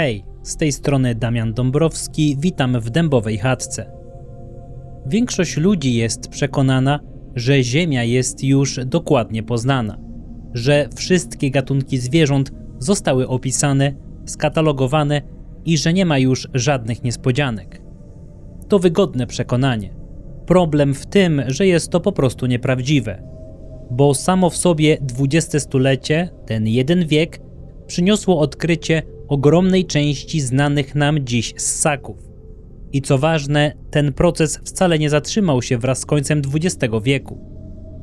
Hej, z tej strony Damian Dąbrowski, witam w Dębowej Chatce. Większość ludzi jest przekonana, że Ziemia jest już dokładnie poznana, że wszystkie gatunki zwierząt zostały opisane, skatalogowane i że nie ma już żadnych niespodzianek. To wygodne przekonanie. Problem w tym, że jest to po prostu nieprawdziwe, bo samo w sobie XX stulecie, ten jeden wiek, przyniosło odkrycie ogromnej części znanych nam dziś ssaków. I co ważne, ten proces wcale nie zatrzymał się wraz z końcem XX wieku.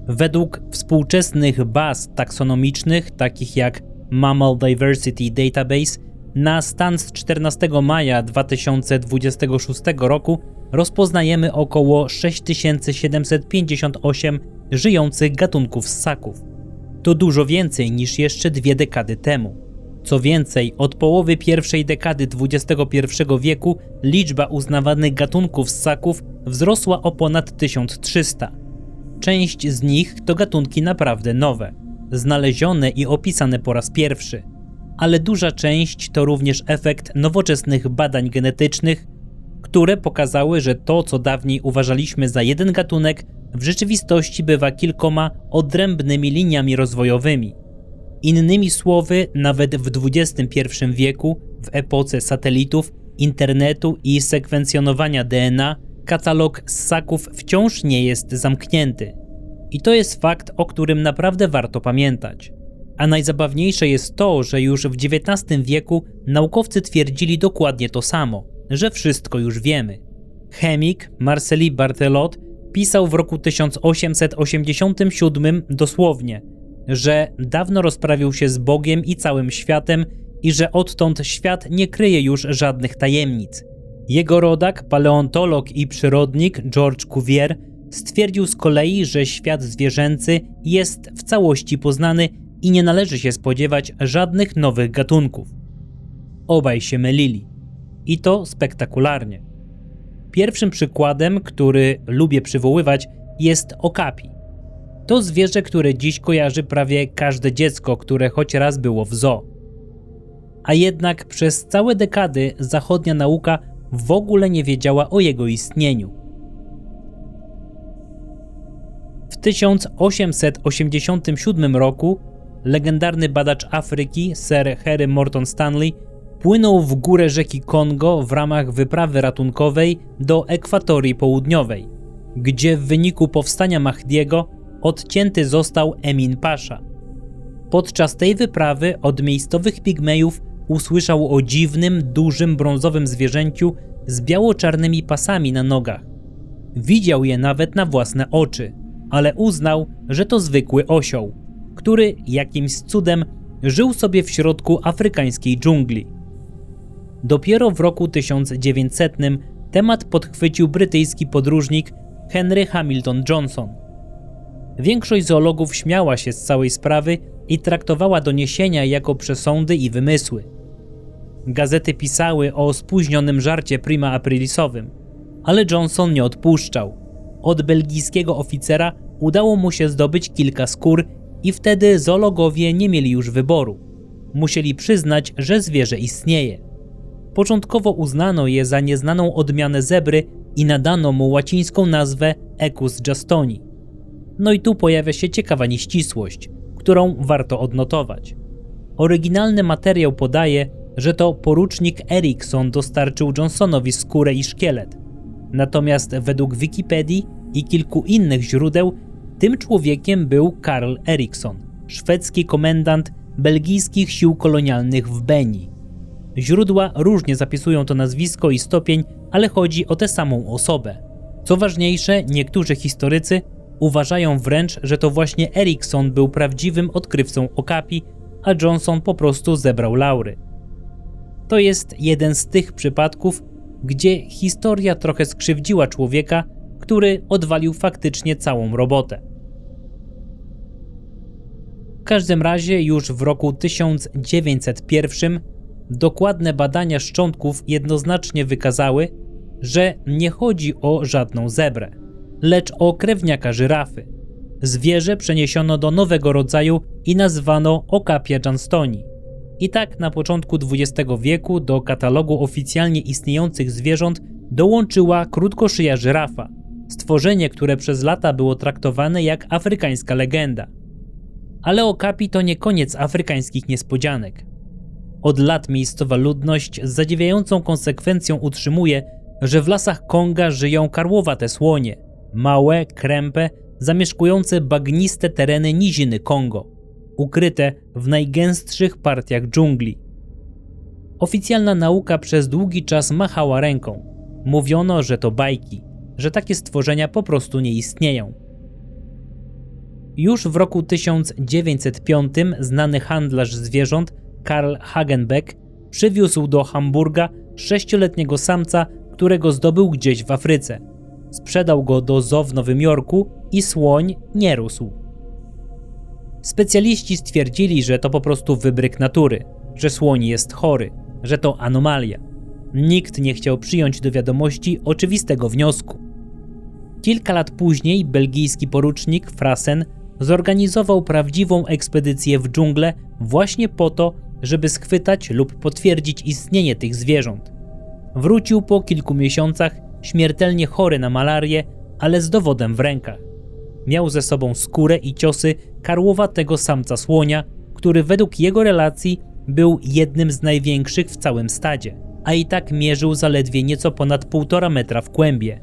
Według współczesnych baz taksonomicznych, takich jak Mammal Diversity Database, na stan z 14 maja 2026 roku rozpoznajemy około 6758 żyjących gatunków ssaków. To dużo więcej niż jeszcze 2 dekady temu. Co więcej, od połowy pierwszej dekady XXI wieku liczba uznawanych gatunków ssaków wzrosła o ponad 1300. Część z nich to gatunki naprawdę nowe, znalezione i opisane po raz pierwszy, ale duża część to również efekt nowoczesnych badań genetycznych, które pokazały, że to, co dawniej uważaliśmy za jeden gatunek, w rzeczywistości bywa kilkoma odrębnymi liniami rozwojowymi. Innymi słowy, nawet w XXI wieku, w epoce satelitów, internetu i sekwencjonowania DNA, katalog ssaków wciąż nie jest zamknięty. I to jest fakt, o którym naprawdę warto pamiętać. A najzabawniejsze jest to, że już w XIX wieku naukowcy twierdzili dokładnie to samo, że wszystko już wiemy. Chemik Marcel Barthelot pisał w roku 1887 dosłownie, że dawno rozprawił się z Bogiem i całym światem i że odtąd świat nie kryje już żadnych tajemnic. Jego rodak, paleontolog i przyrodnik George Cuvier stwierdził z kolei, że świat zwierzęcy jest w całości poznany i nie należy się spodziewać żadnych nowych gatunków. Obaj się mylili. I to spektakularnie. Pierwszym przykładem, który lubię przywoływać, jest okapi. To zwierzę, które dziś kojarzy prawie każde dziecko, które choć raz było w zoo. A jednak przez całe dekady zachodnia nauka w ogóle nie wiedziała o jego istnieniu. W 1887 roku legendarny badacz Afryki Sir Harry Morton Stanley płynął w górę rzeki Kongo w ramach wyprawy ratunkowej do Ekwatorii Południowej, gdzie w wyniku powstania Mahdiego odcięty został Emin Pasza. Podczas tej wyprawy od miejscowych pigmejów usłyszał o dziwnym, dużym brązowym zwierzęciu z biało-czarnymi pasami na nogach. Widział je nawet na własne oczy, ale uznał, że to zwykły osioł, który jakimś cudem żył sobie w środku afrykańskiej dżungli. Dopiero w roku 1900 temat podchwycił brytyjski podróżnik Henry Hamilton Johnson. Większość zoologów śmiała się z całej sprawy i traktowała doniesienia jako przesądy i wymysły. Gazety pisały o spóźnionym żarcie prima aprilisowym, ale Johnson nie odpuszczał. Od belgijskiego oficera udało mu się zdobyć kilka skór i wtedy zoologowie nie mieli już wyboru. Musieli przyznać, że zwierzę istnieje. Początkowo uznano je za nieznaną odmianę zebry i nadano mu łacińską nazwę Equus justoni. No i tu pojawia się ciekawa nieścisłość, którą warto odnotować. Oryginalny materiał podaje, że to porucznik Erikson dostarczył Johnsonowi skórę i szkielet. Natomiast według Wikipedii i kilku innych źródeł tym człowiekiem był Karl Erikson, szwedzki komendant belgijskich sił kolonialnych w Benii. Źródła różnie zapisują to nazwisko i stopień, ale chodzi o tę samą osobę. Co ważniejsze, niektórzy historycy uważają wręcz, że to właśnie Erikson był prawdziwym odkrywcą okapi, a Johnson po prostu zebrał laury. To jest jeden z tych przypadków, gdzie historia trochę skrzywdziła człowieka, który odwalił faktycznie całą robotę. W każdym razie już w roku 1901 dokładne badania szczątków jednoznacznie wykazały, że nie chodzi o żadną zebrę, lecz o krewniaka żyrafy. Zwierzę przeniesiono do nowego rodzaju i nazwano Okapia johnstoni. I tak na początku XX wieku do katalogu oficjalnie istniejących zwierząt dołączyła krótkoszyja żyrafa, stworzenie, które przez lata było traktowane jak afrykańska legenda. Ale okapi to nie koniec afrykańskich niespodzianek. Od lat miejscowa ludność z zadziwiającą konsekwencją utrzymuje, że w lasach Konga żyją karłowate słonie, małe, krępe, zamieszkujące bagniste tereny niziny Kongo, ukryte w najgęstszych partiach dżungli. Oficjalna nauka przez długi czas machała ręką. Mówiono, że to bajki, że takie stworzenia po prostu nie istnieją. Już w roku 1905 znany handlarz zwierząt Karl Hagenbeck przywiózł do Hamburga 6-letniego samca, którego zdobył gdzieś w Afryce. Sprzedał go do zoo w Nowym Jorku i słoń nie rósł. Specjaliści stwierdzili, że to po prostu wybryk natury, że słoń jest chory, że to anomalia. Nikt nie chciał przyjąć do wiadomości oczywistego wniosku. Kilka lat później belgijski porucznik Frassen zorganizował prawdziwą ekspedycję w dżunglę właśnie po to, żeby schwytać lub potwierdzić istnienie tych zwierząt. Wrócił po kilku miesiącach śmiertelnie chory na malarię, ale z dowodem w rękach. Miał ze sobą skórę i ciosy karłowatego samca słonia, który według jego relacji był jednym z największych w całym stadzie, a i tak mierzył zaledwie nieco ponad 1,5 metra w kłębie,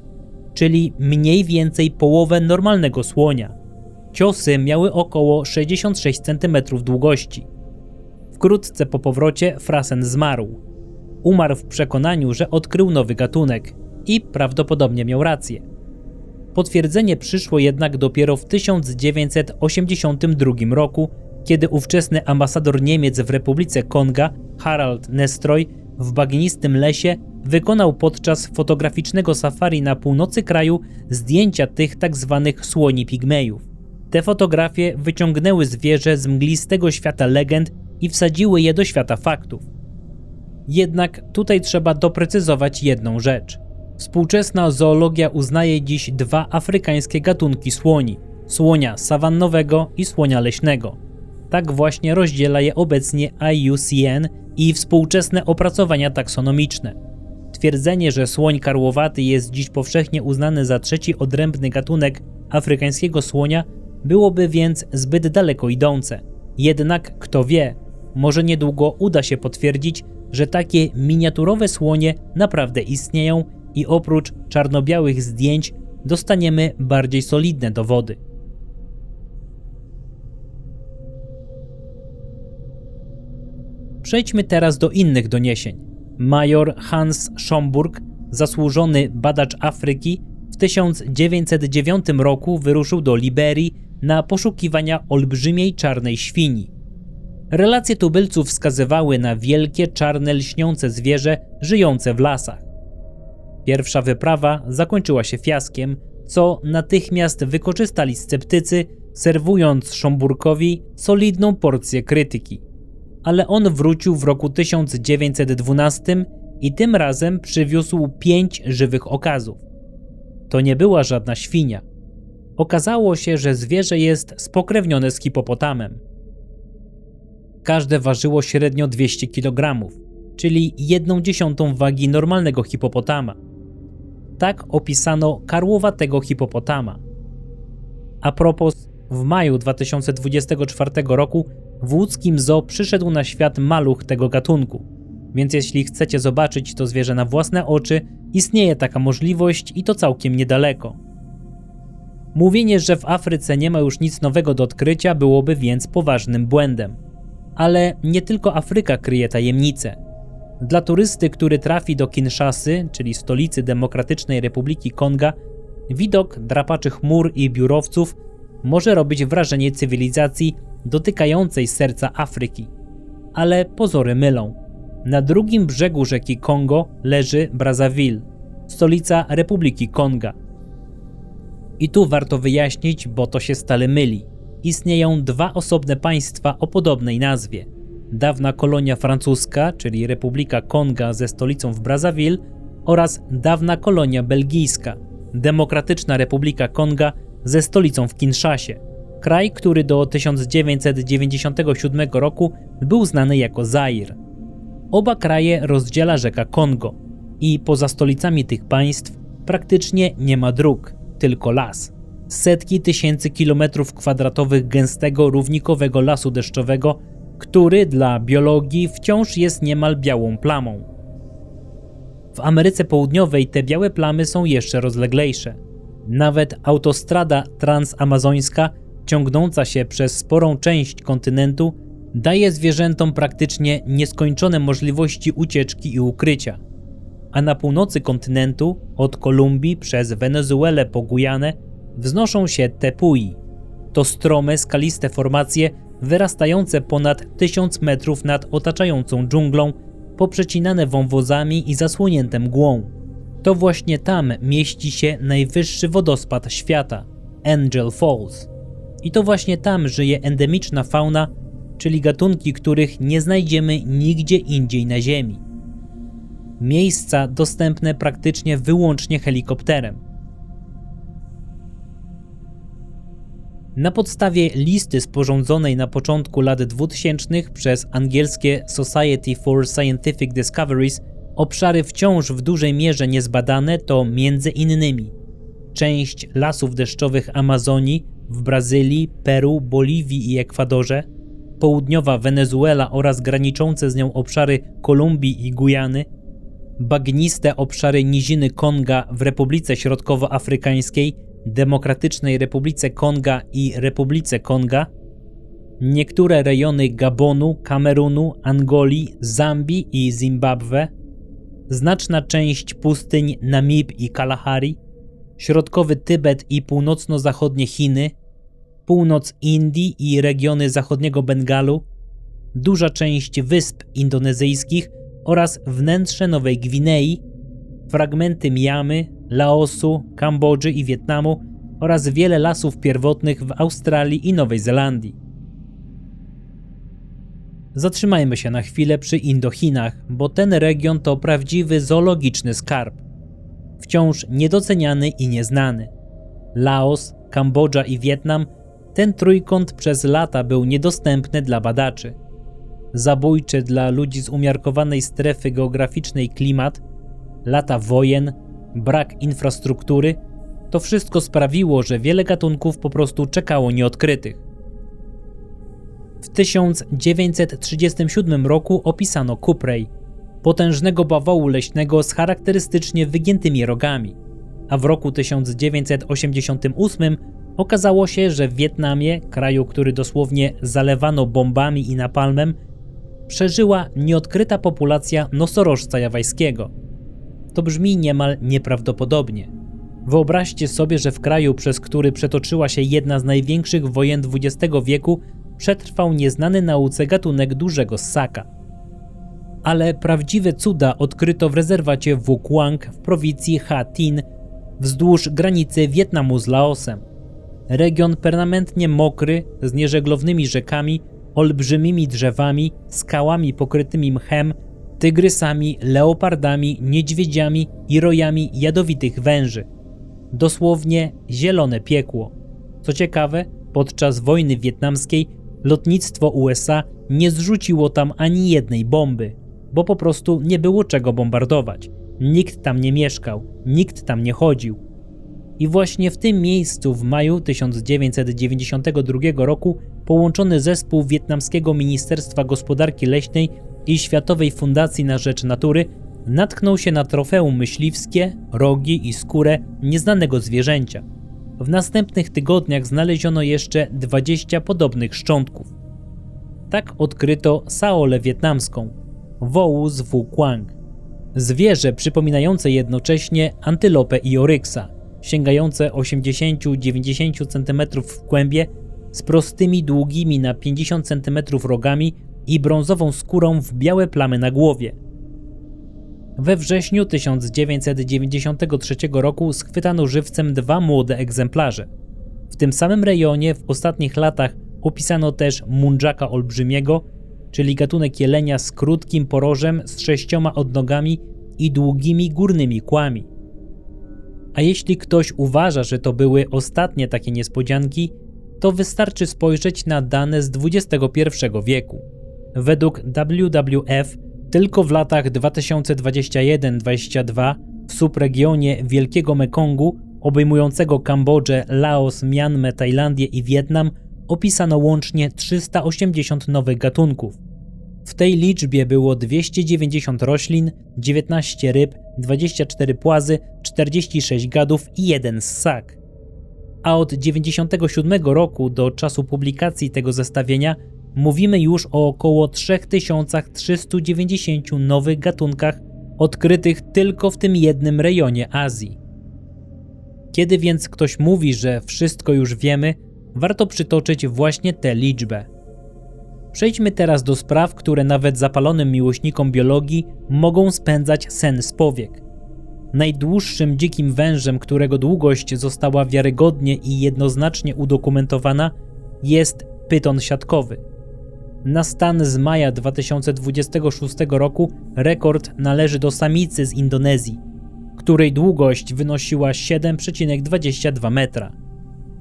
czyli mniej więcej połowę normalnego słonia. Ciosy miały około 66 cm długości. Wkrótce po powrocie Frassen zmarł. Umarł w przekonaniu, że odkrył nowy gatunek i prawdopodobnie miał rację. Potwierdzenie przyszło jednak dopiero w 1982 roku, kiedy ówczesny ambasador Niemiec w Republice Konga, Harald Nestroy, w bagnistym lesie wykonał podczas fotograficznego safari na północy kraju zdjęcia tych tzw. słoni pigmejów. Te fotografie wyciągnęły zwierzę z mglistego świata legend i wsadziły je do świata faktów. Jednak tutaj trzeba doprecyzować jedną rzecz. Współczesna zoologia uznaje dziś 2 afrykańskie gatunki słoni: słonia sawannowego i słonia leśnego. Tak właśnie rozdziela je obecnie IUCN i współczesne opracowania taksonomiczne. Twierdzenie, że słoń karłowaty jest dziś powszechnie uznany za 3. odrębny gatunek afrykańskiego słonia, byłoby więc zbyt daleko idące. Jednak kto wie, może niedługo uda się potwierdzić, że takie miniaturowe słonie naprawdę istnieją i oprócz czarno-białych zdjęć dostaniemy bardziej solidne dowody. Przejdźmy teraz do innych doniesień. Major Hans Schomburg, zasłużony badacz Afryki, w 1909 roku wyruszył do Liberii na poszukiwania olbrzymiej czarnej świni. Relacje tubylców wskazywały na wielkie, czarne, lśniące zwierzę żyjące w lasach. Pierwsza wyprawa zakończyła się fiaskiem, co natychmiast wykorzystali sceptycy, serwując Schomburgowi solidną porcję krytyki. Ale on wrócił w roku 1912 i tym razem przywiózł 5 żywych okazów. To nie była żadna świnia. Okazało się, że zwierzę jest spokrewnione z hipopotamem. Każde ważyło średnio 200 kg, czyli 1/10 wagi normalnego hipopotama. Tak opisano karłowatego hipopotama. A propos, w maju 2024 roku w łódzkim zoo przyszedł na świat maluch tego gatunku, więc jeśli chcecie zobaczyć to zwierzę na własne oczy, istnieje taka możliwość i to całkiem niedaleko. Mówienie, że w Afryce nie ma już nic nowego do odkrycia, byłoby więc poważnym błędem. Ale nie tylko Afryka kryje tajemnice. Dla turysty, który trafi do Kinszasy, czyli stolicy Demokratycznej Republiki Konga, widok drapaczy chmur i biurowców może robić wrażenie cywilizacji dotykającej serca Afryki. Ale pozory mylą. Na drugim brzegu rzeki Kongo leży Brazzaville, stolica Republiki Konga. I tu warto wyjaśnić, bo to się stale myli. Istnieją 2 osobne państwa o podobnej nazwie. Dawna kolonia francuska, czyli Republika Konga ze stolicą w Brazzaville, oraz dawna kolonia belgijska, Demokratyczna Republika Konga ze stolicą w Kinszasie, kraj, który do 1997 roku był znany jako Zair. Oba kraje rozdziela rzeka Kongo i poza stolicami tych państw praktycznie nie ma dróg, tylko las. Setki tysięcy kilometrów kwadratowych gęstego, równikowego lasu deszczowego, który dla biologii wciąż jest niemal białą plamą. W Ameryce Południowej te białe plamy są jeszcze rozleglejsze. Nawet autostrada transamazońska, ciągnąca się przez sporą część kontynentu, daje zwierzętom praktycznie nieskończone możliwości ucieczki i ukrycia. A na północy kontynentu, od Kolumbii przez Wenezuelę po Gujanę, wznoszą się tepui. To strome, skaliste formacje wyrastające ponad 1000 metrów nad otaczającą dżunglą, poprzecinane wąwozami i zasłonięte mgłą. To właśnie tam mieści się najwyższy wodospad świata – Angel Falls. I to właśnie tam żyje endemiczna fauna, czyli gatunki, których nie znajdziemy nigdzie indziej na Ziemi. Miejsca dostępne praktycznie wyłącznie helikopterem. Na podstawie listy sporządzonej na początku lat 2000 przez angielskie Society for Scientific Discoveries obszary wciąż w dużej mierze niezbadane to m.in. część lasów deszczowych Amazonii w Brazylii, Peru, Boliwii i Ekwadorze, południowa Wenezuela oraz graniczące z nią obszary Kolumbii i Gujany, bagniste obszary niziny Konga w Republice Środkowoafrykańskiej, Demokratycznej Republice Konga i Republice Konga, niektóre rejony Gabonu, Kamerunu, Angolii, Zambii i Zimbabwe, znaczna część pustyń Namib i Kalahari, środkowy Tybet i północno-zachodnie Chiny, północ Indii i regiony zachodniego Bengalu, duża część wysp indonezyjskich oraz wnętrze Nowej Gwinei, fragmenty Miamy, Laosu, Kambodży i Wietnamu oraz wiele lasów pierwotnych w Australii i Nowej Zelandii. Zatrzymajmy się na chwilę przy Indochinach, bo ten region to prawdziwy zoologiczny skarb. Wciąż niedoceniany i nieznany. Laos, Kambodża i Wietnam, ten trójkąt przez lata był niedostępny dla badaczy. Zabójczy dla ludzi z umiarkowanej strefy geograficznej klimat, lata wojen, brak infrastruktury, to wszystko sprawiło, że wiele gatunków po prostu czekało nieodkrytych. W 1937 roku opisano kuprej, potężnego bawołu leśnego z charakterystycznie wygiętymi rogami, a w roku 1988 okazało się, że w Wietnamie, kraju, który dosłownie zalewano bombami i napalmem, przeżyła nieodkryta populacja nosorożca jawajskiego. To brzmi niemal nieprawdopodobnie. Wyobraźcie sobie, że w kraju, przez który przetoczyła się jedna z największych wojen XX wieku, przetrwał nieznany nauce gatunek dużego ssaka. Ale prawdziwe cuda odkryto w rezerwacie Vu Quang w prowincji Ha Tin, wzdłuż granicy Wietnamu z Laosem. Region permanentnie mokry, z nieżeglownymi rzekami, olbrzymimi drzewami, skałami pokrytymi mchem, tygrysami, leopardami, niedźwiedziami i rojami jadowitych węży. Dosłownie zielone piekło. Co ciekawe, podczas wojny wietnamskiej lotnictwo USA nie zrzuciło tam ani jednej bomby, bo po prostu nie było czego bombardować. Nikt tam nie mieszkał, nikt tam nie chodził. I właśnie w tym miejscu w maju 1992 roku połączony zespół Wietnamskiego Ministerstwa Gospodarki Leśnej i Światowej Fundacji na Rzecz Natury natknął się na trofeum myśliwskie, rogi i skórę nieznanego zwierzęcia. W następnych tygodniach znaleziono jeszcze 20 podobnych szczątków. Tak odkryto saolę wietnamską, wołu z Vu Quang. Zwierzę przypominające jednocześnie antylopę i oryksa, sięgające 80-90 cm w kłębie, z prostymi, długimi na 50 cm rogami i brązową skórą w białe plamy na głowie. We wrześniu 1993 roku schwytano żywcem 2 młode egzemplarze. W tym samym rejonie w ostatnich latach opisano też mundżaka olbrzymiego, czyli gatunek jelenia z krótkim porożem, z 6 odnogami i długimi górnymi kłami. A jeśli ktoś uważa, że to były ostatnie takie niespodzianki, to wystarczy spojrzeć na dane z XXI wieku. Według WWF tylko w latach 2021-22 w subregionie Wielkiego Mekongu, obejmującego Kambodżę, Laos, Mjanmę, Tajlandię i Wietnam, opisano łącznie 380 nowych gatunków. W tej liczbie było 290 roślin, 19 ryb, 24 płazy, 46 gadów i 1 ssak. A od 1997 roku do czasu publikacji tego zestawienia mówimy już o około 3390 nowych gatunkach odkrytych tylko w tym jednym rejonie Azji. Kiedy więc ktoś mówi, że wszystko już wiemy, warto przytoczyć właśnie tę liczbę. Przejdźmy teraz do spraw, które nawet zapalonym miłośnikom biologii mogą spędzać sen z powiek. Najdłuższym dzikim wężem, którego długość została wiarygodnie i jednoznacznie udokumentowana, jest pyton siatkowy. Na stan z maja 2026 roku rekord należy do samicy z Indonezji, której długość wynosiła 7,22 metra.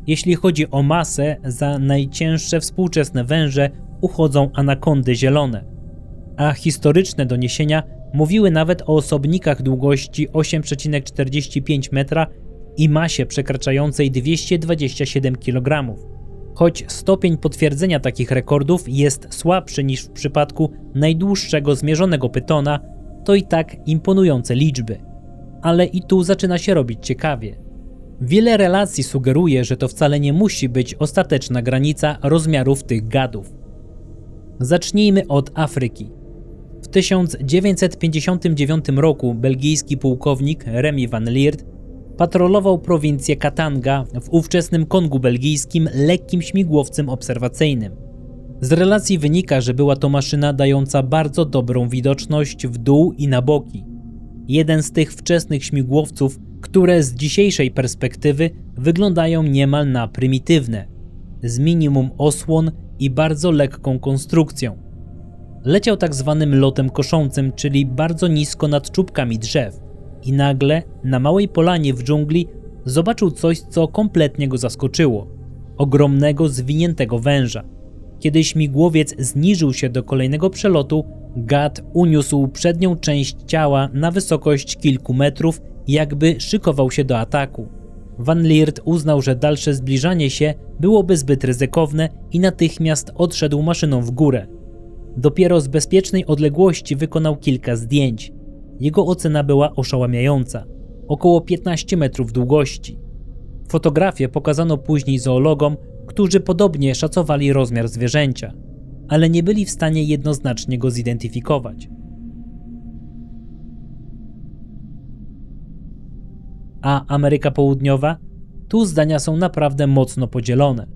Jeśli chodzi o masę, za najcięższe współczesne węże uchodzą anakondy zielone, a historyczne doniesienia mówiły nawet o osobnikach długości 8,45 metra i masie przekraczającej 227 kg. Choć stopień potwierdzenia takich rekordów jest słabszy niż w przypadku najdłuższego zmierzonego pytona, to i tak imponujące liczby. Ale i tu zaczyna się robić ciekawie. Wiele relacji sugeruje, że to wcale nie musi być ostateczna granica rozmiarów tych gadów. Zacznijmy od Afryki. W 1959 roku belgijski pułkownik Remy van Liert patrolował prowincję Katanga w ówczesnym Kongu belgijskim lekkim śmigłowcem obserwacyjnym. Z relacji wynika, że była to maszyna dająca bardzo dobrą widoczność w dół i na boki. Jeden z tych wczesnych śmigłowców, które z dzisiejszej perspektywy wyglądają niemal na prymitywne, z minimum osłon i bardzo lekką konstrukcją. Leciał tak zwanym lotem koszącym, czyli bardzo nisko nad czubkami drzew i nagle na małej polanie w dżungli zobaczył coś, co kompletnie go zaskoczyło. Ogromnego, zwiniętego węża. Kiedy śmigłowiec zniżył się do kolejnego przelotu, gad uniósł przednią część ciała na wysokość kilku metrów, jakby szykował się do ataku. Van Liert uznał, że dalsze zbliżanie się byłoby zbyt ryzykowne i natychmiast odszedł maszyną w górę. Dopiero z bezpiecznej odległości wykonał kilka zdjęć. Jego ocena była oszałamiająca. Około 15 metrów długości. Fotografię pokazano później zoologom, którzy podobnie szacowali rozmiar zwierzęcia, ale nie byli w stanie jednoznacznie go zidentyfikować. A Ameryka Południowa? Tu zdania są naprawdę mocno podzielone.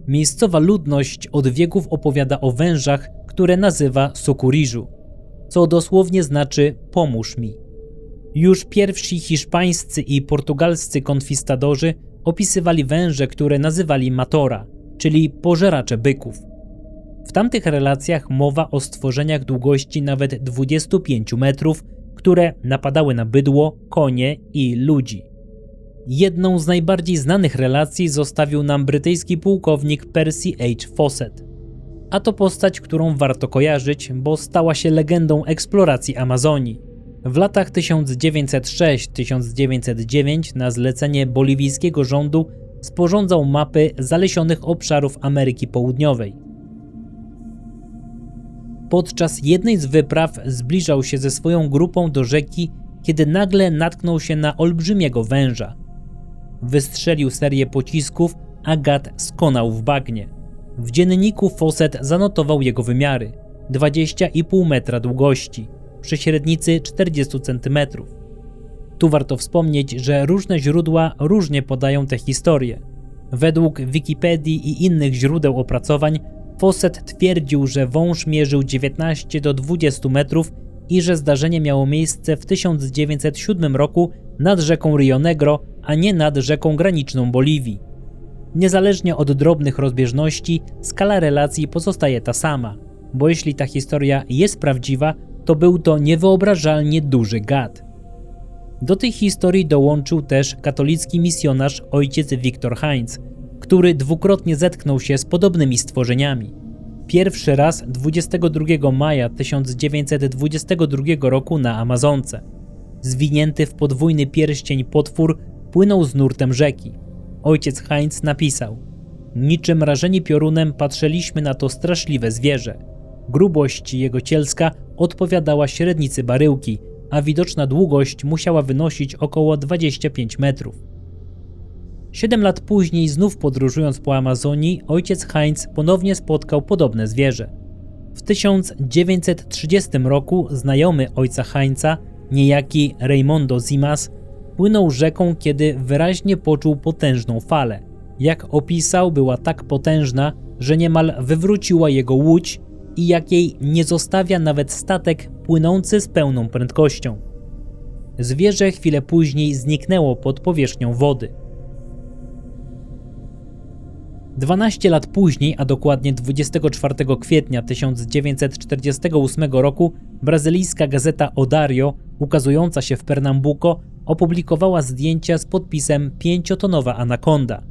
Miejscowa ludność od wieków opowiada o wężach, które nazywa Sokuriżu, co dosłownie znaczy pomóż mi. Już pierwsi hiszpańscy i portugalscy konfistadorzy opisywali węże, które nazywali matora, czyli pożeracze byków. W tamtych relacjach mowa o stworzeniach długości nawet 25 metrów, które napadały na bydło, konie i ludzi. Jedną z najbardziej znanych relacji zostawił nam brytyjski pułkownik Percy H. Fawcett. A to postać, którą warto kojarzyć, bo stała się legendą eksploracji Amazonii. W latach 1906-1909 na zlecenie boliwijskiego rządu sporządzał mapy zalesionych obszarów Ameryki Południowej. Podczas jednej z wypraw zbliżał się ze swoją grupą do rzeki, kiedy nagle natknął się na olbrzymiego węża. Wystrzelił serię pocisków, a gad skonał w bagnie. W dzienniku Fawcett zanotował jego wymiary: 20,5 metra długości, przy średnicy 40 cm. Tu warto wspomnieć, że różne źródła różnie podają tę historię. Według Wikipedii i innych źródeł opracowań Fawcett twierdził, że wąż mierzył 19 do 20 metrów i że zdarzenie miało miejsce w 1907 roku nad rzeką Rio Negro, a nie nad rzeką graniczną Boliwii. Niezależnie od drobnych rozbieżności, skala relacji pozostaje ta sama, bo jeśli ta historia jest prawdziwa, to był to niewyobrażalnie duży gad. Do tej historii dołączył też katolicki misjonarz ojciec Viktor Heinz, który dwukrotnie zetknął się z podobnymi stworzeniami. Pierwszy raz 22 maja 1922 roku na Amazonce. Zwinięty w podwójny pierścień potwór płynął z nurtem rzeki. Ojciec Heinz napisał: niczym rażeni piorunem patrzyliśmy na to straszliwe zwierzę. Grubość jego cielska odpowiadała średnicy baryłki, a widoczna długość musiała wynosić około 25 metrów. 7 lat później, znów podróżując po Amazonii, ojciec Heinz ponownie spotkał podobne zwierzę. W 1930 roku znajomy ojca Heinza, niejaki Raymondo Zimas, płynął rzeką, kiedy wyraźnie poczuł potężną falę. Jak opisał, była tak potężna, że niemal wywróciła jego łódź i jakiej nie zostawia nawet statek płynący z pełną prędkością. Zwierzę chwilę później zniknęło pod powierzchnią wody. 12 lat później, a dokładnie 24 kwietnia 1948 roku, brazylijska gazeta O Diário, ukazująca się w Pernambuco, opublikowała zdjęcia z podpisem 5-tonowa anakonda.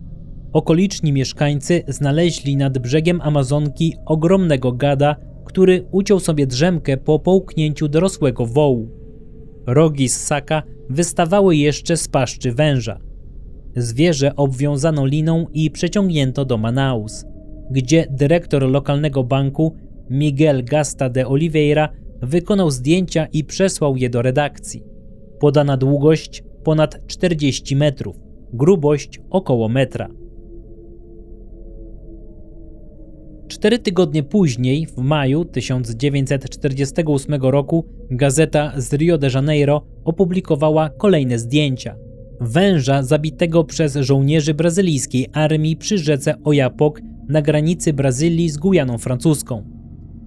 Okoliczni mieszkańcy znaleźli nad brzegiem Amazonki ogromnego gada, który uciął sobie drzemkę po połknięciu dorosłego wołu. Rogi ssaka wystawały jeszcze z paszczy węża. Zwierzę obwiązano liną i przeciągnięto do Manaus, gdzie dyrektor lokalnego banku Miguel Gasta de Oliveira wykonał zdjęcia i przesłał je do redakcji. Podana długość ponad 40 metrów, grubość około metra. 4 tygodnie później, w maju 1948 roku, gazeta z Rio de Janeiro opublikowała kolejne zdjęcia. Węża zabitego przez żołnierzy brazylijskiej armii przy rzece Oiapoque na granicy Brazylii z Gujaną francuską.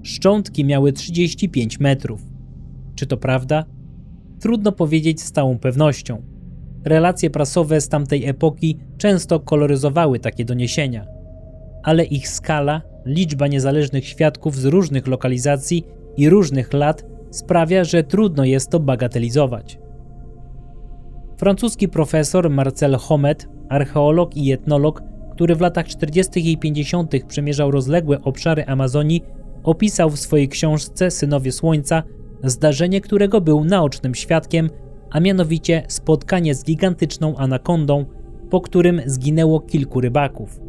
Szczątki miały 35 metrów. Czy to prawda? Trudno powiedzieć z całą pewnością. Relacje prasowe z tamtej epoki często koloryzowały takie doniesienia. Ale ich skala, liczba niezależnych świadków z różnych lokalizacji i różnych lat sprawia, że trudno jest to bagatelizować. Francuski profesor Marcel Homet, archeolog i etnolog, który w latach 40. i 50. przemierzał rozległe obszary Amazonii, opisał w swojej książce Synowie Słońca zdarzenie, którego był naocznym świadkiem, a mianowicie spotkanie z gigantyczną anakondą, po którym zginęło kilku rybaków.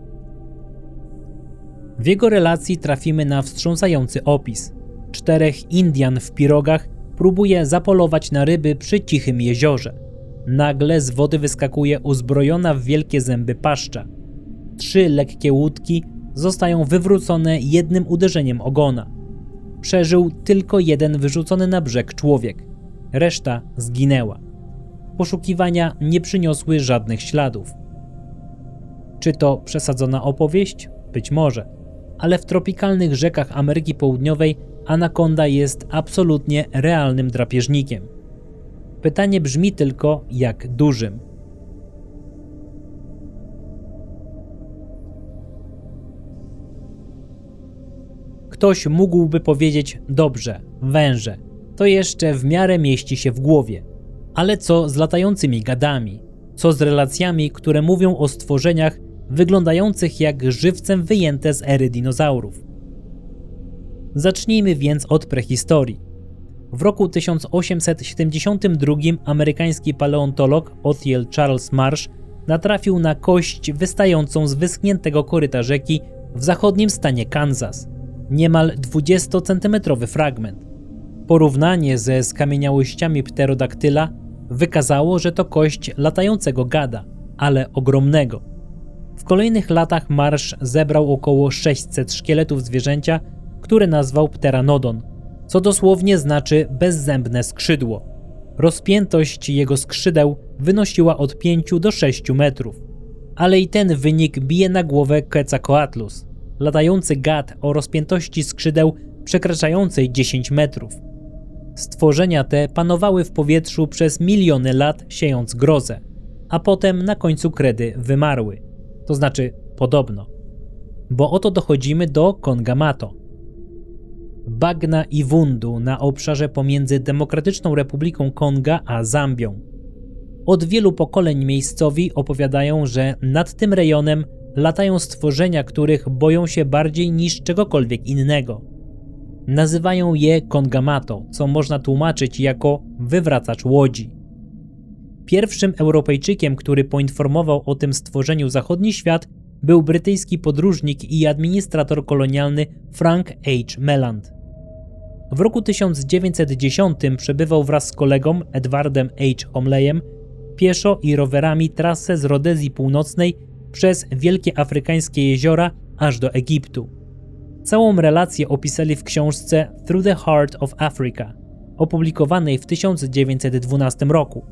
W jego relacji trafimy na wstrząsający opis. 4 Indian w pirogach próbuje zapolować na ryby przy cichym jeziorze. Nagle z wody wyskakuje uzbrojona w wielkie zęby paszcza. 3 lekkie łódki zostają wywrócone jednym uderzeniem ogona. Przeżył tylko jeden wyrzucony na brzeg człowiek. Reszta zginęła. Poszukiwania nie przyniosły żadnych śladów. Czy to przesadzona opowieść? Być może. Ale w tropikalnych rzekach Ameryki Południowej anakonda jest absolutnie realnym drapieżnikiem. Pytanie brzmi tylko, jak dużym. Ktoś mógłby powiedzieć: dobrze, węże, to jeszcze w miarę mieści się w głowie. Ale co z latającymi gadami? Co z relacjami, które mówią o stworzeniach wyglądających jak żywcem wyjęte z ery dinozaurów? Zacznijmy więc od prehistorii. W roku 1872 amerykański paleontolog Othiel Charles Marsh natrafił na kość wystającą z wyschniętego koryta rzeki w zachodnim stanie Kansas. Niemal 20-centymetrowy fragment. Porównanie ze skamieniałościami pterodaktyla wykazało, że to kość latającego gada, ale ogromnego. W kolejnych latach Marsh zebrał około 600 szkieletów zwierzęcia, które nazwał pteranodon, co dosłownie znaczy bezzębne skrzydło. Rozpiętość jego skrzydeł wynosiła od 5 do 6 metrów. Ale i ten wynik bije na głowę Quetzalcoatlus, latający gad o rozpiętości skrzydeł przekraczającej 10 metrów. Stworzenia te panowały w powietrzu przez miliony lat, siejąc grozę, a potem na końcu kredy wymarły. To znaczy podobno. Bo oto dochodzimy do Kongamato. Bagna i Wundu na obszarze pomiędzy Demokratyczną Republiką Konga a Zambią. Od wielu pokoleń miejscowi opowiadają, że nad tym rejonem latają stworzenia, których boją się bardziej niż czegokolwiek innego. Nazywają je Kongamato, co można tłumaczyć jako wywracacz łodzi. Pierwszym Europejczykiem, który poinformował o tym stworzeniu zachodni świat, był brytyjski podróżnik i administrator kolonialny Frank H. Melland. W roku 1910 przebywał wraz z kolegą Edwardem H. Homleyem pieszo i rowerami trasę z Rodezji Północnej przez wielkie afrykańskie jeziora aż do Egiptu. Całą relację opisali w książce Through the Heart of Africa, opublikowanej w 1912 roku.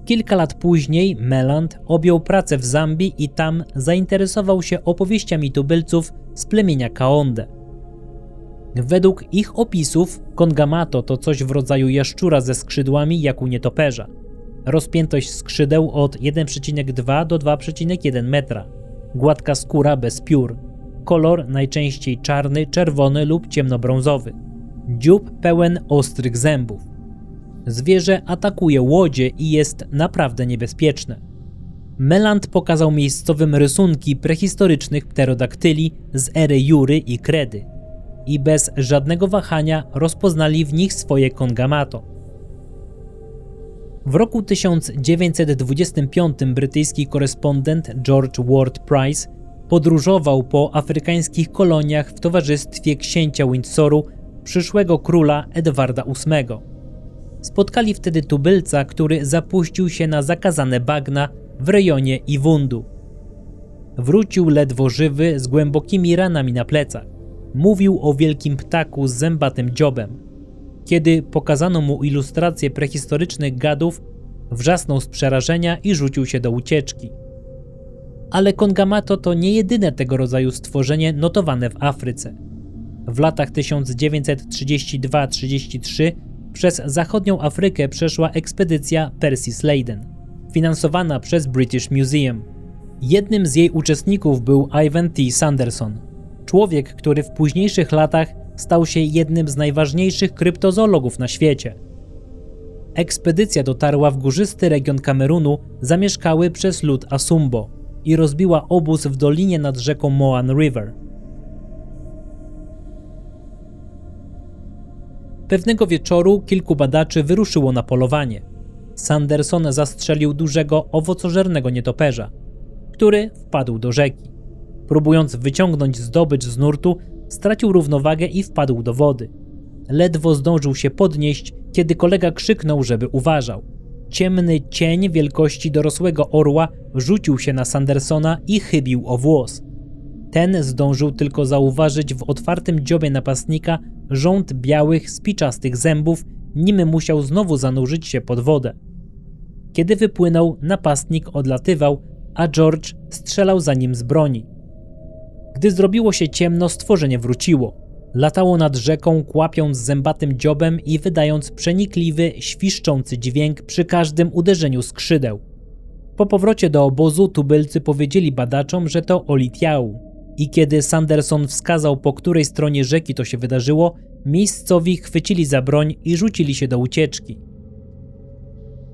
Kilka lat później Melland objął pracę w Zambii i tam zainteresował się opowieściami tubylców z plemienia Kaonde. Według ich opisów Kongamato to coś w rodzaju jaszczura ze skrzydłami jak u nietoperza. Rozpiętość skrzydeł od 1,2 do 2,1 metra. Gładka skóra bez piór. Kolor najczęściej czarny, czerwony lub ciemnobrązowy. Dziób pełen ostrych zębów. Zwierzę atakuje łodzie i jest naprawdę niebezpieczne. Melland pokazał miejscowym rysunki prehistorycznych pterodaktyli z ery Jury i Kredy i bez żadnego wahania rozpoznali w nich swoje Kongamato. W roku 1925 brytyjski korespondent George Ward Price podróżował po afrykańskich koloniach w towarzystwie księcia Windsoru, przyszłego króla Edwarda VIII. Spotkali wtedy tubylca, który zapuścił się na zakazane bagna w rejonie Iwundu. Wrócił ledwo żywy, z głębokimi ranami na plecach. Mówił o wielkim ptaku z zębatym dziobem. Kiedy pokazano mu ilustracje prehistorycznych gadów, wrzasnął z przerażenia i rzucił się do ucieczki. Ale Kongamato to nie jedyne tego rodzaju stworzenie notowane w Afryce. W latach 1932-33 przez zachodnią Afrykę przeszła ekspedycja Percy Sladen, finansowana przez British Museum. Jednym z jej uczestników był Ivan T. Sanderson, człowiek, który w późniejszych latach stał się jednym z najważniejszych kryptozoologów na świecie. Ekspedycja dotarła w górzysty region Kamerunu zamieszkały przez lud Asumbo i rozbiła obóz w dolinie nad rzeką Moan River. Pewnego wieczoru kilku badaczy wyruszyło na polowanie. Sanderson zastrzelił dużego owocożernego nietoperza, który wpadł do rzeki. Próbując wyciągnąć zdobycz z nurtu, stracił równowagę i wpadł do wody. Ledwo zdążył się podnieść, kiedy kolega krzyknął, żeby uważał. Ciemny cień wielkości dorosłego orła rzucił się na Sandersona i chybił o włos. Ten zdążył tylko zauważyć w otwartym dziobie napastnika rząd białych, spiczastych zębów, nim musiał znowu zanurzyć się pod wodę. Kiedy wypłynął, napastnik odlatywał, a George strzelał za nim z broni. Gdy zrobiło się ciemno, stworzenie wróciło. Latało nad rzeką, kłapiąc zębatym dziobem i wydając przenikliwy, świszczący dźwięk przy każdym uderzeniu skrzydeł. Po powrocie do obozu tubylcy powiedzieli badaczom, że to Olitiau. I kiedy Sanderson wskazał, po której stronie rzeki to się wydarzyło, miejscowi chwycili za broń i rzucili się do ucieczki.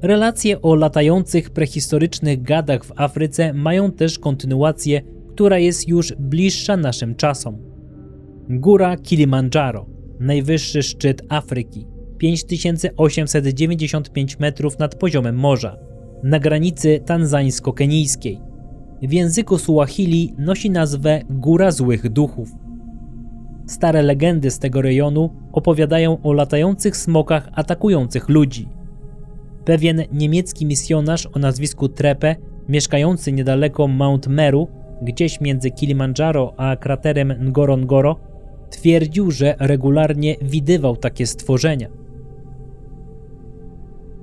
Relacje o latających prehistorycznych gadach w Afryce mają też kontynuację, która jest już bliższa naszym czasom. Góra Kilimandżaro, najwyższy szczyt Afryki, 5895 metrów nad poziomem morza, na granicy tanzańsko-kenijskiej. W języku Suahili nosi nazwę Góra Złych Duchów. Stare legendy z tego rejonu opowiadają o latających smokach atakujących ludzi. Pewien niemiecki misjonarz o nazwisku Treppe, mieszkający niedaleko Mount Meru, gdzieś między Kilimandżaro a kraterem Ngorongoro, twierdził, że regularnie widywał takie stworzenia.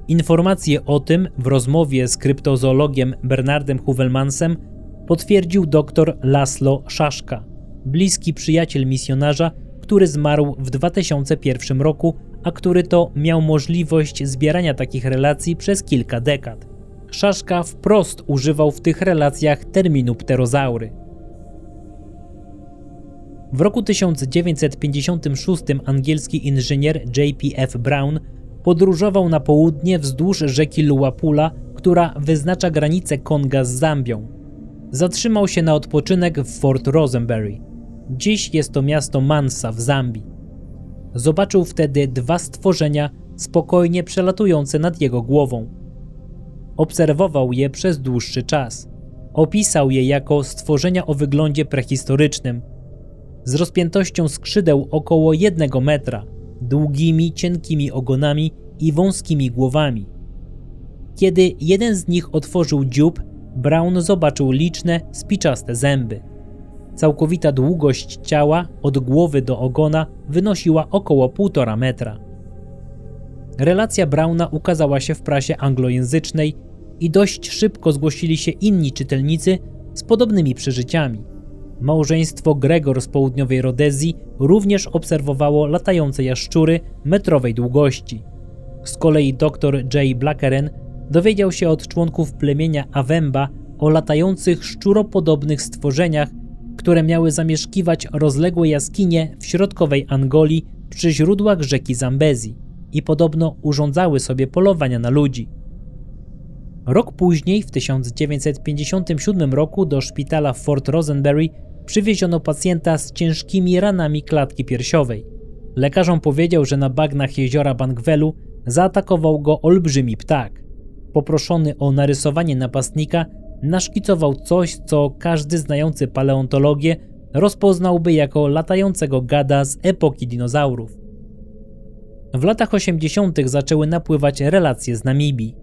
Informacje o tym w rozmowie z kryptozoologiem Bernardem Heuvelmansem potwierdził dr Laszlo Szaszka, bliski przyjaciel misjonarza, który zmarł w 2001 roku, a który to miał możliwość zbierania takich relacji przez kilka dekad. Szaszka wprost używał w tych relacjach terminu pterozaury. W roku 1956 angielski inżynier J.P.F. Brown podróżował na południe wzdłuż rzeki Luapula, która wyznacza granicę Konga z Zambią. Zatrzymał się na odpoczynek w Fort Rosenberry. Dziś jest to miasto Mansa w Zambii. Zobaczył wtedy 2 stworzenia spokojnie przelatujące nad jego głową. Obserwował je przez dłuższy czas. Opisał je jako stworzenia o wyglądzie prehistorycznym, z rozpiętością skrzydeł około 1 metra, długimi, cienkimi ogonami i wąskimi głowami. Kiedy jeden z nich otworzył dziób, Brown zobaczył liczne, spiczaste zęby. Całkowita długość ciała od głowy do ogona wynosiła około 1,5 metra. Relacja Browna ukazała się w prasie anglojęzycznej i dość szybko zgłosili się inni czytelnicy z podobnymi przeżyciami. Małżeństwo Gregor z południowej Rodezji również obserwowało latające jaszczury metrowej długości. Z kolei dr J. Blackeren dowiedział się od członków plemienia Awemba o latających szczuropodobnych stworzeniach, które miały zamieszkiwać rozległe jaskinie w środkowej Angolii przy źródłach rzeki Zambezi i podobno urządzały sobie polowania na ludzi. Rok później, w 1957 roku, do szpitala w Fort Rosenberry przywieziono pacjenta z ciężkimi ranami klatki piersiowej. Lekarzom powiedział, że na bagnach jeziora Bangwelu zaatakował go olbrzymi ptak. Poproszony o narysowanie napastnika, naszkicował coś, co każdy znający paleontologię rozpoznałby jako latającego gada z epoki dinozaurów. W latach 80. zaczęły napływać relacje z Namibii.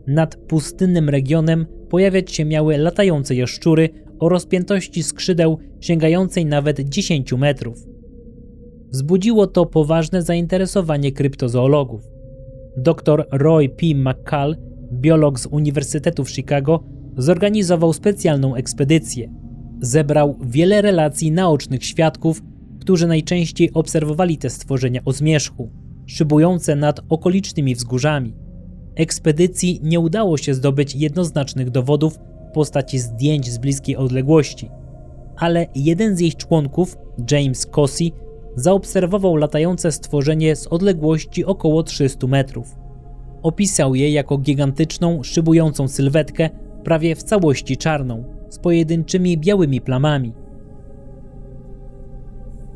Nad pustynnym regionem pojawiać się miały latające jaszczury o rozpiętości skrzydeł sięgającej nawet 10 metrów. Wzbudziło to poważne zainteresowanie kryptozoologów. Dr Roy P. McCall, biolog z Uniwersytetu w Chicago, zorganizował specjalną ekspedycję. Zebrał wiele relacji naocznych świadków, którzy najczęściej obserwowali te stworzenia o zmierzchu, szybujące nad okolicznymi wzgórzami. Ekspedycji nie udało się zdobyć jednoznacznych dowodów w postaci zdjęć z bliskiej odległości, ale jeden z jej członków, James Cossey, zaobserwował latające stworzenie z odległości około 300 metrów. Opisał je jako gigantyczną, szybującą sylwetkę, prawie w całości czarną, z pojedynczymi białymi plamami.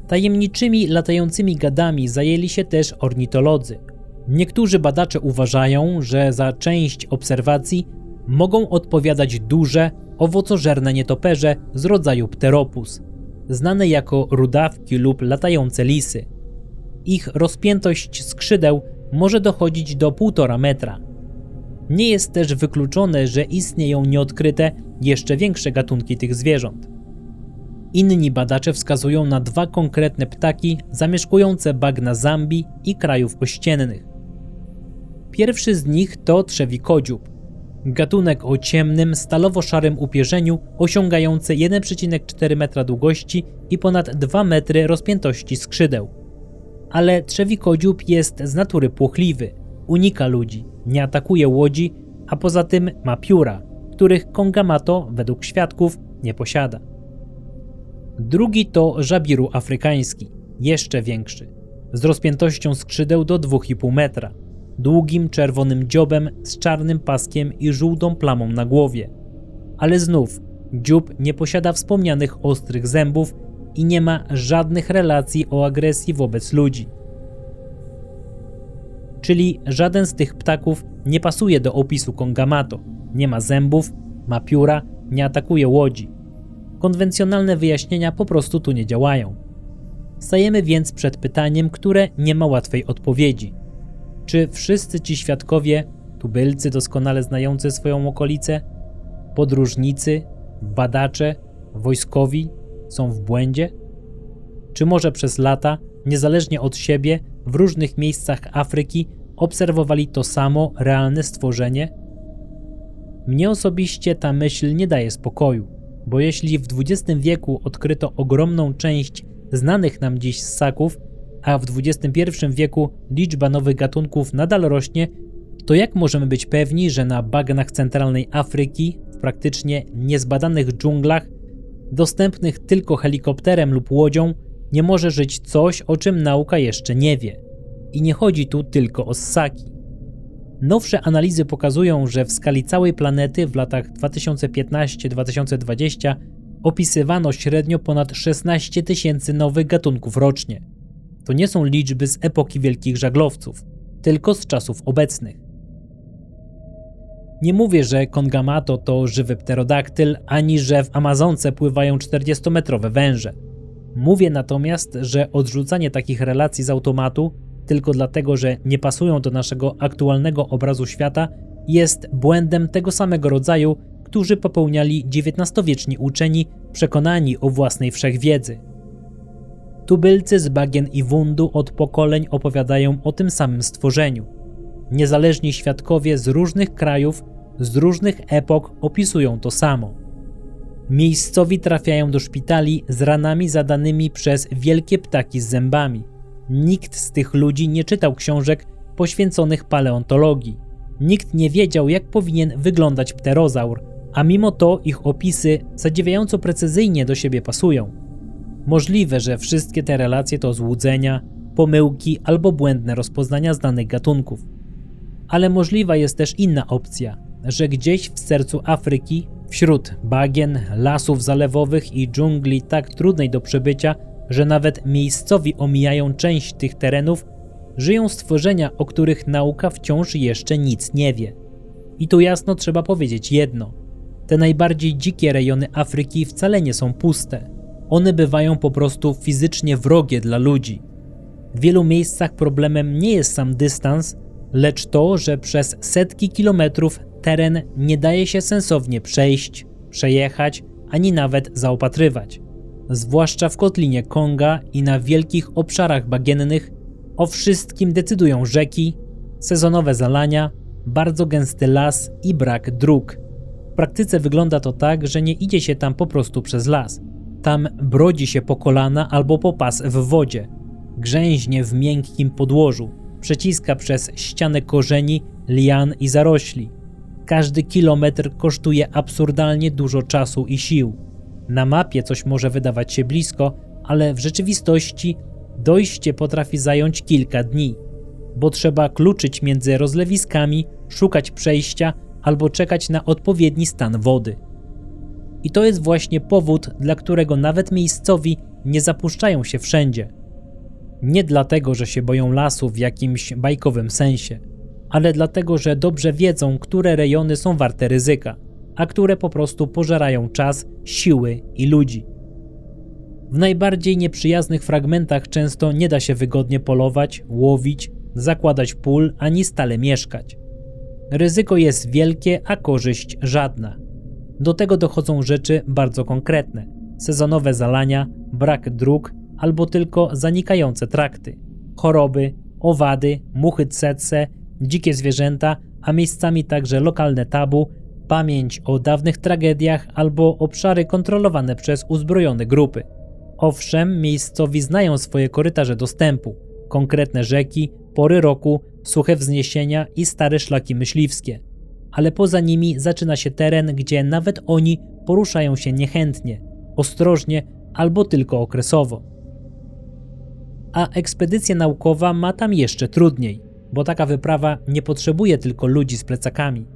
Tajemniczymi latającymi gadami zajęli się też ornitolodzy. Niektórzy badacze uważają, że za część obserwacji mogą odpowiadać duże, owocożerne nietoperze z rodzaju pteropus, znane jako rudawki lub latające lisy. Ich rozpiętość skrzydeł może dochodzić do 1,5 metra. Nie jest też wykluczone, że istnieją nieodkryte, jeszcze większe gatunki tych zwierząt. Inni badacze wskazują na 2 konkretne ptaki zamieszkujące bagna Zambii i krajów ościennych. Pierwszy z nich to trzewikodziób, gatunek o ciemnym, stalowo-szarym upierzeniu osiągający 1,4 metra długości i ponad 2 metry rozpiętości skrzydeł. Ale trzewikodziób jest z natury płochliwy, unika ludzi, nie atakuje łodzi, a poza tym ma pióra, których Kongamato, według świadków, nie posiada. Drugi to żabiru afrykański, jeszcze większy, z rozpiętością skrzydeł do 2,5 metra, długim czerwonym dziobem z czarnym paskiem i żółtą plamą na głowie. Ale znów, dziób nie posiada wspomnianych ostrych zębów i nie ma żadnych relacji o agresji wobec ludzi. Czyli żaden z tych ptaków nie pasuje do opisu Kongamato. Nie ma zębów, ma pióra, nie atakuje łodzi. Konwencjonalne wyjaśnienia po prostu tu nie działają. Stajemy więc przed pytaniem, które nie ma łatwej odpowiedzi. Czy wszyscy ci świadkowie, tubylcy doskonale znający swoją okolicę, podróżnicy, badacze, wojskowi są w błędzie? Czy może przez lata, niezależnie od siebie, w różnych miejscach Afryki obserwowali to samo realne stworzenie? Mnie osobiście ta myśl nie daje spokoju, bo jeśli w XX wieku odkryto ogromną część znanych nam dziś ssaków, a w XXI wieku liczba nowych gatunków nadal rośnie, to jak możemy być pewni, że na bagnach centralnej Afryki, w praktycznie niezbadanych dżunglach, dostępnych tylko helikopterem lub łodzią, nie może żyć coś, o czym nauka jeszcze nie wie? I nie chodzi tu tylko o ssaki. Nowsze analizy pokazują, że w skali całej planety w latach 2015-2020 opisywano średnio ponad 16 000 nowych gatunków rocznie. To nie są liczby z epoki wielkich żaglowców, tylko z czasów obecnych. Nie mówię, że Kongamato to żywy pterodaktyl, ani że w Amazonce pływają 40-metrowe węże. Mówię natomiast, że odrzucanie takich relacji z automatu tylko dlatego, że nie pasują do naszego aktualnego obrazu świata, jest błędem tego samego rodzaju, którzy popełniali XIX-wieczni uczeni przekonani o własnej wszechwiedzy. Tubylcy z bagien i wundu od pokoleń opowiadają o tym samym stworzeniu. Niezależni świadkowie z różnych krajów, z różnych epok opisują to samo. Miejscowi trafiają do szpitali z ranami zadanymi przez wielkie ptaki z zębami. Nikt z tych ludzi nie czytał książek poświęconych paleontologii. Nikt nie wiedział, jak powinien wyglądać pterozaur, a mimo to ich opisy zadziwiająco precyzyjnie do siebie pasują. Możliwe, że wszystkie te relacje to złudzenia, pomyłki albo błędne rozpoznania znanych gatunków. Ale możliwa jest też inna opcja, że gdzieś w sercu Afryki, wśród bagien, lasów zalewowych i dżungli tak trudnej do przebycia, że nawet miejscowi omijają część tych terenów, żyją stworzenia, o których nauka wciąż jeszcze nic nie wie. I tu jasno trzeba powiedzieć jedno. Te najbardziej dzikie rejony Afryki wcale nie są puste. One bywają po prostu fizycznie wrogie dla ludzi. W wielu miejscach problemem nie jest sam dystans, lecz to, że przez setki kilometrów teren nie daje się sensownie przejść, przejechać, ani nawet zaopatrywać. Zwłaszcza w kotlinie Konga i na wielkich obszarach bagiennych o wszystkim decydują rzeki, sezonowe zalania, bardzo gęsty las i brak dróg. W praktyce wygląda to tak, że nie idzie się tam po prostu przez las. Tam brodzi się po kolana albo po pas w wodzie, grzęźnie w miękkim podłożu, przeciska przez ścianę korzeni, lian i zarośli. Każdy kilometr kosztuje absurdalnie dużo czasu i sił. Na mapie coś może wydawać się blisko, ale w rzeczywistości dojście potrafi zająć kilka dni, bo trzeba kluczyć między rozlewiskami, szukać przejścia albo czekać na odpowiedni stan wody. I to jest właśnie powód, dla którego nawet miejscowi nie zapuszczają się wszędzie. Nie dlatego, że się boją lasu w jakimś bajkowym sensie, ale dlatego, że dobrze wiedzą, które rejony są warte ryzyka, a które po prostu pożerają czas, siły i ludzi. W najbardziej nieprzyjaznych fragmentach często nie da się wygodnie polować, łowić, zakładać pól ani stale mieszkać. Ryzyko jest wielkie, a korzyść żadna. Do tego dochodzą rzeczy bardzo konkretne: sezonowe zalania, brak dróg albo tylko zanikające trakty, choroby, owady, muchy tsetse, dzikie zwierzęta, a miejscami także lokalne tabu, pamięć o dawnych tragediach albo obszary kontrolowane przez uzbrojone grupy. Owszem, miejscowi znają swoje korytarze dostępu, konkretne rzeki, pory roku, suche wzniesienia i stare szlaki myśliwskie, ale poza nimi zaczyna się teren, gdzie nawet oni poruszają się niechętnie, ostrożnie albo tylko okresowo. A ekspedycja naukowa ma tam jeszcze trudniej, bo taka wyprawa nie potrzebuje tylko ludzi z plecakami.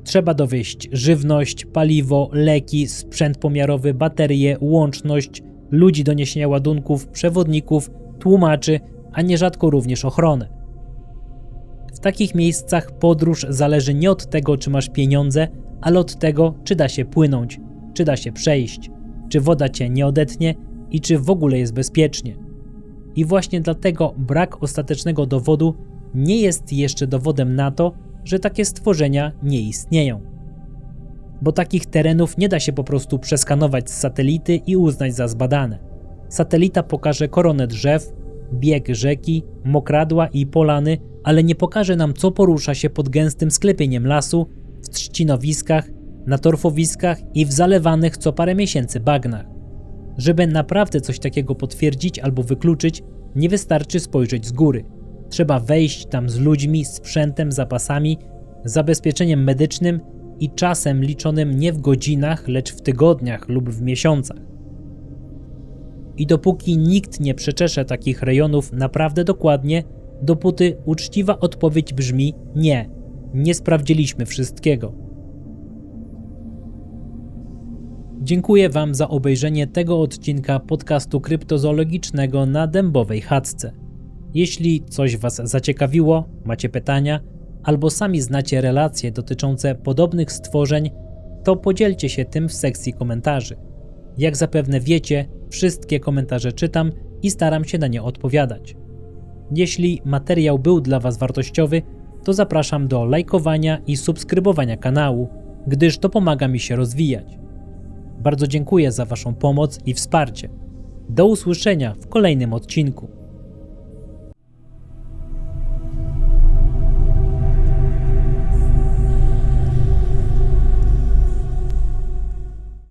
Trzeba dowieźć żywność, paliwo, leki, sprzęt pomiarowy, baterie, łączność, ludzi do niesienia ładunków, przewodników, tłumaczy, a nierzadko również ochronę. W takich miejscach podróż zależy nie od tego, czy masz pieniądze, ale od tego, czy da się płynąć, czy da się przejść, czy woda cię nie odetnie i czy w ogóle jest bezpiecznie. I właśnie dlatego brak ostatecznego dowodu nie jest jeszcze dowodem na to, że takie stworzenia nie istnieją. Bo takich terenów nie da się po prostu przeskanować z satelity i uznać za zbadane. Satelita pokaże koronę drzew, bieg rzeki, mokradła i polany, ale nie pokaże nam, co porusza się pod gęstym sklepieniem lasu, w trzcinowiskach, na torfowiskach i w zalewanych co parę miesięcy bagnach. Żeby naprawdę coś takiego potwierdzić albo wykluczyć, nie wystarczy spojrzeć z góry. Trzeba wejść tam z ludźmi, sprzętem, zapasami, zabezpieczeniem medycznym i czasem liczonym nie w godzinach, lecz w tygodniach lub w miesiącach. I dopóki nikt nie przeczesze takich rejonów naprawdę dokładnie, dopóty uczciwa odpowiedź brzmi nie, nie sprawdziliśmy wszystkiego. Dziękuję Wam za obejrzenie tego odcinka podcastu kryptozoologicznego na Dębowej Chatce. Jeśli coś Was zaciekawiło, macie pytania, albo sami znacie relacje dotyczące podobnych stworzeń, to podzielcie się tym w sekcji komentarzy. Jak zapewne wiecie, wszystkie komentarze czytam i staram się na nie odpowiadać. Jeśli materiał był dla Was wartościowy, to zapraszam do lajkowania i subskrybowania kanału, gdyż to pomaga mi się rozwijać. Bardzo dziękuję za Waszą pomoc i wsparcie. Do usłyszenia w kolejnym odcinku.